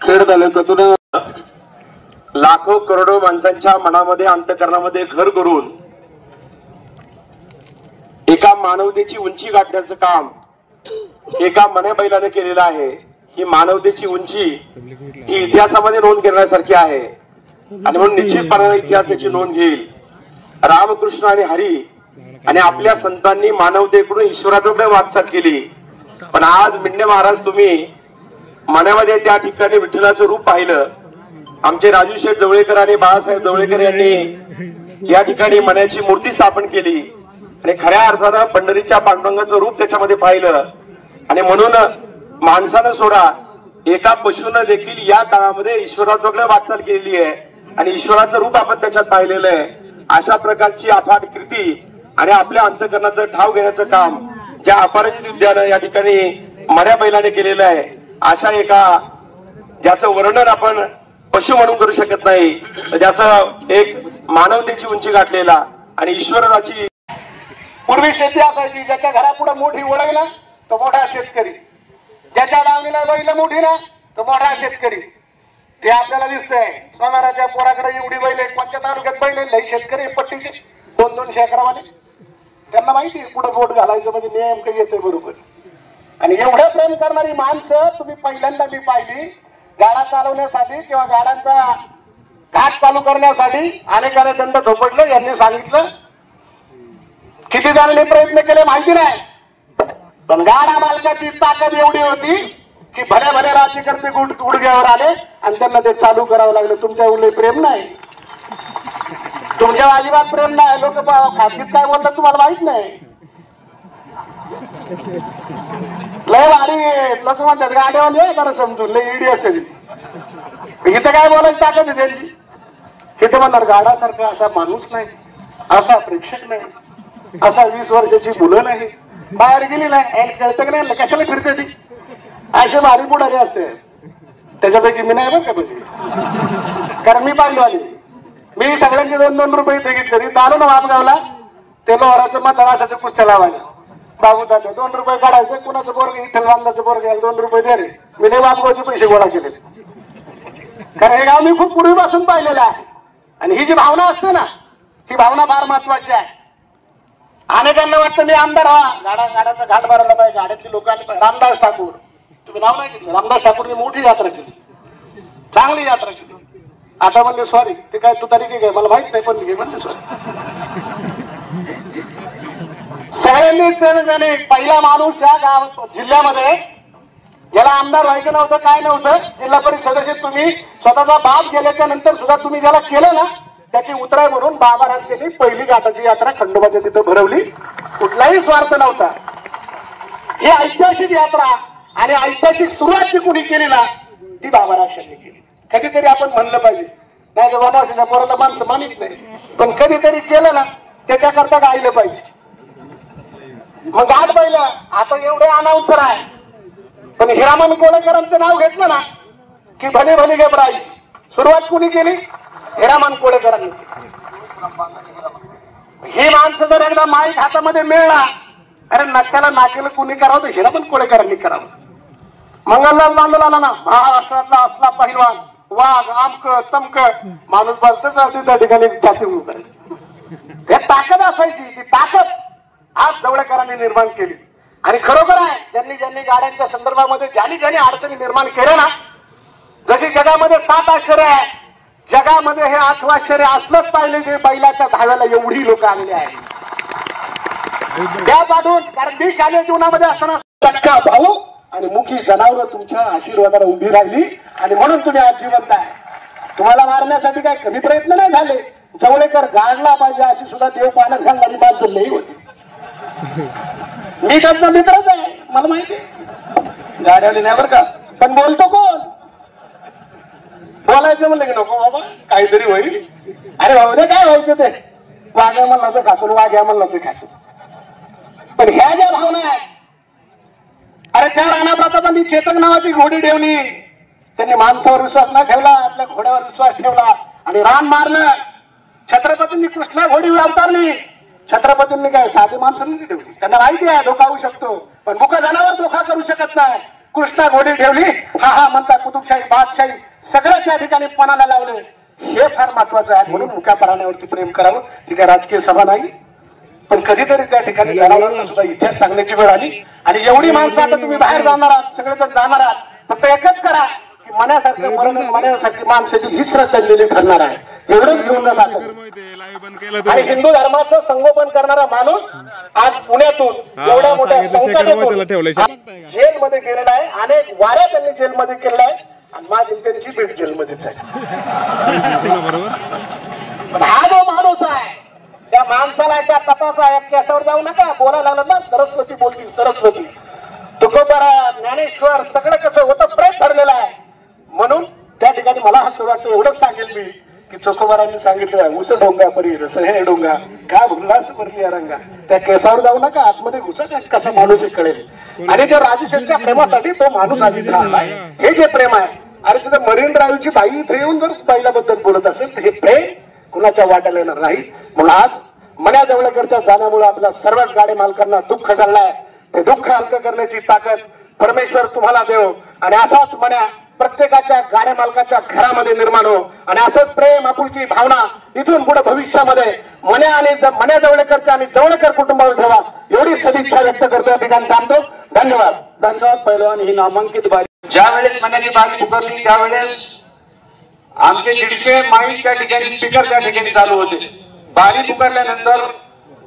खेळ तालुक्यातून लाखो करोडो माणसांच्या मनामध्ये अंतःकरणामध्ये घर करून एका मानवतेची उंची गाठण्याचं काम एका मन्या बैलाने केलेलं आहे. ही मानवतेची उंची ही इतिहासामध्ये नोंद करण्यासारखी आहे आणि म्हणून निश्चितपणे इतिहासाची नोंद घेईल. रामकृष्ण आणि हरी आणि आपल्या संतांनी मानवतेकडून ईश्वराकडे वाटचाल केली, पण आज मिंडे महाराज तुम्ही मन्यामध्ये त्या ठिकाणी विठ्ठलाचं रूप पाहिलं. आमचे राजू शेठ जवळेकर आणि बाळासाहेब जवळेकर यांनी या ठिकाणी मन्याची मूर्ती स्थापन केली आणि खऱ्या अर्थानं पंढरीच्या पांडुरंगाचं रूप त्याच्यामध्ये पाहिलं. आणि म्हणून माणसानं सोडा एका पशुनं देखील या काळामध्ये ईश्वराकडे वाटचाल केलेली आहे आणि ईश्वराचं रूप आपण त्याच्यात पाहिलेलं आहे. अशा प्रकारची अफाट कीर्ती आणि आपल्या अंतःकरणाचं ठाव घेण्याचं काम ज्या अपराजित विद्यानं या ठिकाणी मन्या बैलाने केलेलं आहे, अशा एका ज्याचं वर्णन आपण पशु म्हणून करू शकत नाही, ज्याचं एक मानवतेची उंची गाठलेला आणि ईश्वराची. पूर्वी शेती असायची, ज्याच्या घरापुढे मोठी ओढ ना तो मोठा शेतकरी, ज्याच्या दावणीला बैल मोठी ना तो मोठा शेतकरी. ते आपल्याला दिसतंय. सोनाराच्या पोराकडे एवढी बैल आहेत, 5 तालुक्यात बैल लई शेतकरी पट्टीचे 200 एकरावाले. त्यांना माहिती पुढे बोट घालायचं म्हणजे नेमकं येतंय बरोबर. आणि एवढं प्रेम करणारी माणसं तुम्ही पहिल्यांदा मी पाहिली गाडा चालवण्यासाठी किंवा गाड्यांचा घाट चालू करण्यासाठी अनेकाने दंड थोपटले. यांनी सांगितलं किती जणांनी प्रयत्न केले माहिती नाही, पण गाडा मालकाची ताकद एवढी होती की भल्या भल्या राज्यकर्ते गुडघ्यावर आले आणि त्यांना ते चालू करावं लागलं. तुमच्यावर लय प्रेम नाही, तुमच्यावर अजिबात प्रेम नाही. लोक खासगीत काय बोलतात तुम्हाला माहित नाही. लय भारी लोक म्हणतात गाड्यावाले जरा समजून लय इडी असेल. इथं काय बोलायची ताकद आहे त्यांची. तिथं म्हणणार गाडासारखा असा माणूस नाही, असा प्रेक्षक नाही, असा 20 वर्षाची मुलं नाही, बाहेर गेली नाही, कळतं की नाही कशाला फिरते ती. असे भारी पुढारी असते. त्याच्यापैकी मी नाही बरं का म्हणजे, कारण मी पाहिलं आली. मी सगळ्यांचे 2-2 रुपये इथे घेतले. दारू ना वापगावला ते लोहाराचं मतदार असायचं कुस्त्या लावायला. बाबू दादा 2 रुपये काढायचं, कुणाचं पोरग विठ्ठल बांधाचं पोरग यायला 2 रुपये द्या रे. मी नाही वापगावचे पैसे गोळा केले, कारण हे गाव मी खूप पूर्वीपासून पाहिलेलं आहे. आणि ही जी भावना असते ना, ती भावना फार महत्वाची आहे. अनेकांना वाटतं मी आमदार व्हा, गाड्याचा घाट भरायला पाहिजे, गाड्यातली लोक आली पाहिजे. रामदास ठाकूर, तुम्ही नाव नाही घेतलं, रामदास ठाकूरने मोठी यात्रा केली, चांगली यात्रा केली. आता म्हणले सॉरी, ते काय तू तरी काय मला माहित नाही, पण घे म्हणले सॉरी. सगळ्यांनी पहिला माणूस या गाव जिल्ह्यामध्ये ज्याला आमदार व्हायचं नव्हतं, काय नव्हतं, जिल्हा परिषद सदस्य तुम्ही स्वतःचा बाप गेल्याच्या नंतर सुद्धा तुम्ही ज्याला केलं ना, त्याची उतराय म्हणून बाबा रामसेनी पहिली घाटाची यात्रा खंडोबाच्या तिथं भरवली. कुठलाही स्वार्थ नव्हता. ही ऐतिहासिक यात्रा आणि ऐतिहासिक सुरुवात जी कुणी केली ना, ती बाबा रामसेनी केली. कधीतरी आपण म्हणलं पाहिजे, नाही तर वनवासीच्या पोराला माणसं मानित नाही, पण कधीतरी केलं ना त्याच्याकरता गायलं पाहिजे. मग गाठ पाहिलं. आता एवढे अनाउन्सर आहे, पण हिरामन कोळेकरांचं नाव घेतलं ना की भले भले घबराईस. सुरुवात कुणी केली? हिरामन कोळेकरांनी. ही माणसं जर एकदा माईक हातामध्ये मिळला, अरे नक्याला नाकेलं कुणी करावं तर हिरामन कोळेकरांनी करावं. मंगललाल नांदलाला ना, महाराष्ट्रातला असला पहिलवान, वाघ आमक तमक माणूस बोलतच अगदी त्या ठिकाणी छाती उभं. हे ताकद असायची, ती ताकद आज जवळकरांनी निर्माण केली. आणि खरोखर आहे, ज्यांनी ज्यांनी गाड्यांच्या संदर्भामध्ये ज्यांनी अडचणी निर्माण केल्या ना, जशी जगामध्ये 7 आश्चर्य आहे, जगामध्ये हे 8वं आश्चर्य असलंच पाहिजे जे बैलाच्या धाव्याला एवढी लोक आलेली आहेत. त्या पाठून, कारण मी शालेय जीवनामध्ये असताना चक्का भाऊ आणि मुखी जनावर तुमच्या आशीर्वादाला उभी राहिली आणि म्हणून तुम्ही आज जिवंत आहे. तुम्हाला मारण्यासाठी काय कमी प्रयत्न नाही झाले. जवळकर गाडला पाहिजे अशी सुद्धा देव पाण्यात घालणारी माणसं लई होती. मी त्यांचा मित्रच आहे, मला माहिती आहे. गाड्याने नाही बरं का, पण बोलतो कोण? बोलायचं म्हणलं की नको बाबा काहीतरी होईल. अरे भाऊ दे, काय व्हायचं ते, वाघ्या म्हणला तर खासून, वाघ्या म्हणला तर खासून. पण ह्या ज्या भावना आहेत, अरे त्या राणा प्रतापांनी चेतक नावाची घोडी ठेवली. त्यांनी माणसावर विश्वास न ठेवला, आपल्या घोड्यावर विश्वास ठेवला आणि रान मारलं. छत्रपतींनी कृष्णा घोडी अवतारली. छत्रपतींनी काय साधी माणसांनी ठेवली. त्यांना माहिती आहे धोका होऊ शकतो, पण मुका जनावर धोका करू शकत नाही. कृष्णा घोडी ठेवली. हा म्हणता कुतुबशाही बादशाही सगळं त्या ठिकाणी पणाला लावले. हे फार महत्वाचं आहे. म्हणून मुक्या प्राण्यावरती प्रेम करावं. ती काय राजकीय सभा नाही, पण कधीतरी त्या ठिकाणी जनावरांना सुद्धा इतिहास सांगण्याची वेळ आली. आणि एवढी माणसं आता तुम्ही बाहेर जाणार आहात, सगळेजण जाणार आहात, फक्त एकच करा की मनासारखं मरण मनासारखी माणसाची ही श्रद्धांजली ठरणार आहे. एवढंच घेऊन जातात. आणि हिंदू धर्माचं संगोपन करणारा माणूस आज पुण्यातून एवढ्या मोठ्या संकटातून जेलमध्ये गेलेला आहे. अनेक वाऱ्या त्यांनी जेलमध्ये केलेल्या आहे आणि माझी त्यांची भेट जेलमध्येच आहे. पण हा जो माणूस आहे, त्या माणसाला त्या तपासा केसावर जाऊ नका. बोलायला लागलं ना, सरस्वती बोलती सरस्वती. तुकोबारा ज्ञानेश्वर सगळं कसं होतं प्रेम ठरलेलं आहे. म्हणून त्या ठिकाणी मला असं वाटतं, एवढंच सांगेल मी की तुकोबारांनी सांगितलं, उस डोंगा परी रस हे डोंगा का उल्हास भरली रंगा. त्या केसावर जाऊ नका, आतमध्ये घुसा, कसा माणूस कळेल. आणि त्या राजशेषच्या प्रेमासाठी तो माणूस आधीच राहिलाय. हे जे प्रेम आहे, अरे तिथं मरीन ड्राईव्हची बाई इथे येऊन जर बाईलाबद्दल बोलत असेल तर हे प्रेम कुणाच्या वाट्याला येणार नाही. म्हणून आज मन्या जवळकरच्या जाण्यामुळे आपल्या सर्वच गाडी मालकांना दुःख झालंय. ते दुःख हलकं करण्याची ताकद परमेश्वर तुम्हाला देव. आणि असाच मन्या प्रत्येकाच्या गाड्या मालकाच्या घरामध्ये निर्माण हो. आणि असंच प्रेम आपुलकी भावना इथून पुढे भविष्यामध्ये मन्या आणि मन्या जवळकरच्या आणि जवळकर कुटुंबावर ठेवा, एवढी सदिच्छा व्यक्त करतो. या ठिकाणी थांबतो. धन्यवाद. धन्यवाद. पहिलवान ही नामांकित बारी. ज्या वेळेस मन्याची बारी पुकारली त्यावेळेस आमचे 150 माईक त्या ठिकाणी स्पीकर त्या ठिकाणी चालू होते. बारी पुकारल्यानंतर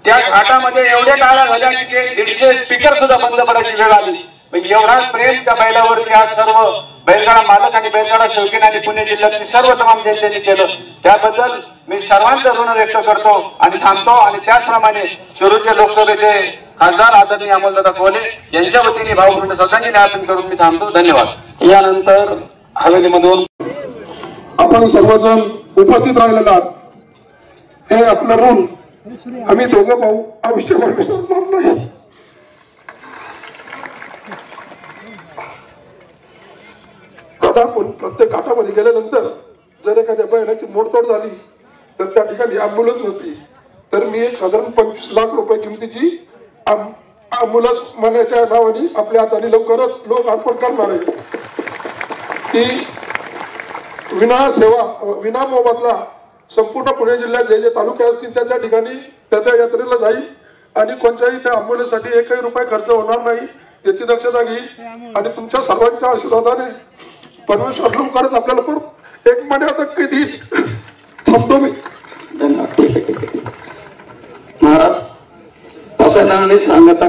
त्या घाटामध्ये एवढ्या टाळ्या झाल्या की ते 150 स्पीकर सुद्धा बंद पडायची वेळ आली. एवढा प्रेम त्या बैलावरती आज सर्व बैलगाडा मालक आणि बैलगाडा शौकीन आणि पुणे जिल्ह्यातील सर्व तमाम जनतेने केलं. त्याबद्दल मी सर्वांचं ऋण व्यक्त करतो आणि थांबतो. आणि त्याचप्रमाणे शिरूरचे लोकसभेचे खासदार आदरणीय अमोलदादा कोले यांच्या वतीने भावपूर्ण श्रद्धांजली अर्पण करून मी थांबतो. धन्यवाद. यानंतर हवेलीमधून आपण सर्वजण उपस्थित राहिलेला हे आपलं ऋण आम्ही दोघं भाऊ आयुष्यभर विसरणार नाही. आता आपण प्रत्येक घाटामध्ये गेल्यानंतर जर एखाद्या बैलाची मोडतोड झाली तर त्या ठिकाणी अँब्युलन्स नसती, तर मी एक साधारण 25 लाख रुपये किमतीची अँब्युलन्स मनाच्या नावाने आपल्या हाताने लवकरच लोक अर्पण करणार आहे. की विना मोबदला संपूर्ण पुणे जिल्ह्यात जे जे तालुके असतील त्या ठिकाणी त्या यात्रेला जाईल आणि कोणत्याही त्या आंबोलीसाठी एकही रुपये खर्च होणार नाही याची दक्षता घेईल आणि तुमच्या सर्वांच्या आशीर्वादाने परमेश्वर लवकरच आपल्याला पण एक महिन्याचा किती थांबतो मी. धन्यवाद. महाराज असं सांगत